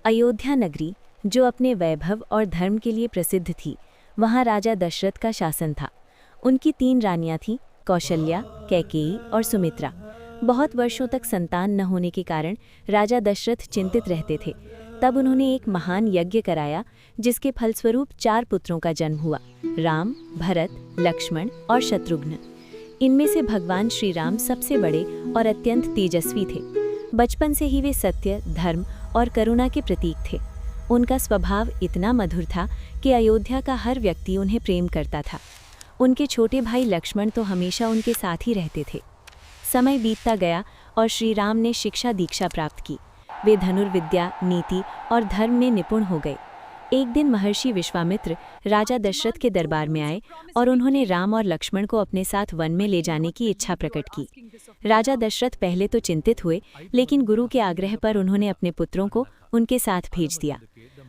अयोध्या नगरी, जो अपने वैभव और धर्म के लिए प्रसिद्ध थी, वहाँ राजा दशरथ का शासन था। उनकी 3 रानियां थीं, कौशल्या, कैकेयी और सुमित्रा। बहुत वर्षों तक संतान न होने के कारण राजा दशरथ चिंतित रहते थे। तब उन्होंने एक महान यज्ञ कराया, जिसके फलस्वरूप 4 पुत्रों का जन्म हुआ: राम, भरत, लक्ष्मण और शत्रुघ्न। इनमें से भगवान श्री राम सबसे बड़े और अत्यंत तेजस्वी थे। बचपन से ही वे सत्य, धर्म और करुणा के प्रतीक थे। उनका स्वभाव इतना मधुर था कि अयोध्या का हर व्यक्ति उन्हें प्रेम करता था। उनके छोटे भाई लक्ष्मण तो हमेशा उनके साथ ही रहते थे। समय बीतता गया और श्री राम ने शिक्षा दीक्षा प्राप्त की। वे धनुर्विद्या, नीति और धर्म में निपुण हो गए। एक दिन महर्षि विश्वामित्र राजा दशरथ के दरबार में आए और उन्होंने राम और लक्ष्मण को अपने साथ वन में ले जाने की इच्छा प्रकट की। राजा दशरथ पहले तो चिंतित हुए, लेकिन गुरु के आग्रह पर उन्होंने अपने पुत्रों को उनके साथ भेज दिया।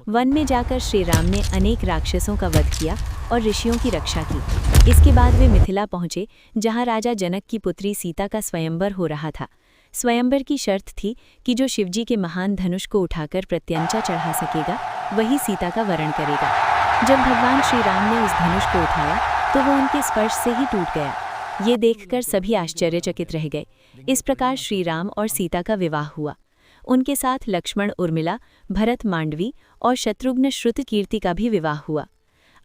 वन में जाकर श्री राम ने अनेक राक्षसों का वध किया और ऋषियों की रक्षा की। इसके बाद वे मिथिला पहुंचे, जहां राजा जनक की पुत्री सीता का स्वयंवर हो रहा था। स्वयंवर की शर्त थी कि जो शिवजी के महान धनुष को उठाकर प्रत्यंचा चढ़ा सकेगा, वही सीता का वरण करेगा। जब भगवान श्री राम ने उस धनुष को उठाया तो वो उनके स्पर्श से ही टूट गया। ये देखकर सभी आश्चर्यचकित रह गए। इस प्रकार श्री राम और सीता का विवाह हुआ। उनके साथ लक्ष्मण उर्मिला, भरत मांडवी और शत्रुघ्न श्रुतकीर्ति का भी विवाह हुआ।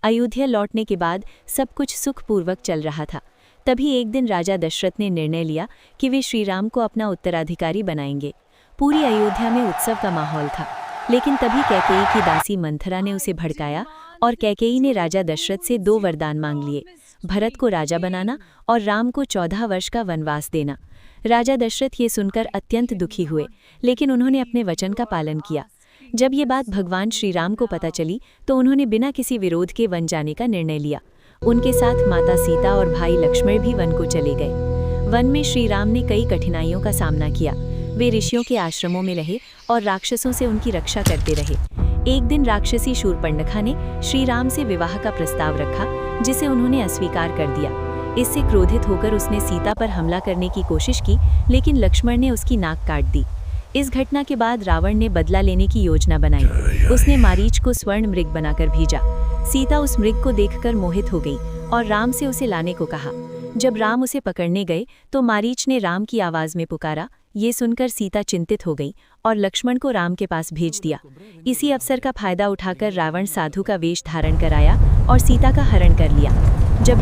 अयोध्या लौटने के बाद सब कुछ सुखपूर्वक चल रहा था। तभी एक दिन राजा दशरथ ने निर्णय लिया कि वे श्री राम को अपना उत्तराधिकारी बनाएंगे। पूरी अयोध्या में उत्सव का माहौल था, लेकिन तभी कैकेयी की दासी मंथरा ने उसे भड़काया और कैकेयी ने राजा दशरथ से 2 वरदान मांग लिए: भरत को राजा बनाना और राम को 14 वर्ष का वनवास देना। राजा दशरथ ये सुनकर अत्यंत दुखी हुए, लेकिन उन्होंने अपने वचन का पालन किया। जब ये बात भगवान श्री राम को पता चली तो उन्होंने बिना किसी विरोध के वन जाने का निर्णय लिया। उनके साथ माता सीता और भाई लक्ष्मण भी वन को चले गए। वन में श्री राम ने कई कठिनाइयों का सामना किया। वे ऋषियों के आश्रमों में रहे और राक्षसों से उनकी रक्षा करते रहे। एक दिन राक्षसी शूर्पणखा ने श्री राम से विवाह का प्रस्ताव रखा, जिसे उन्होंने अस्वीकार कर दिया। इससे क्रोधित होकर उसने सीता पर हमला करने की कोशिश की, लेकिन लक्ष्मण ने उसकी नाक काट दी। इस घटना के बाद रावण ने बदला लेने की योजना बनाई। उसने मारीच को स्वर्ण मृग बनाकर भेजा। सीता उस मृग को देखकर मोहित हो गई और राम से उसे लाने को कहा। जब राम उसे पकड़ने गए तो मारीच ने राम की आवाज में पुकारा। ये सुनकर सीता चिंतित हो गई और लक्ष्मण को राम के पास भेज दिया। इसी अवसर का फायदा उठाकर रावण साधु का वेश धारण कराया और सीता का हरण कर लिया।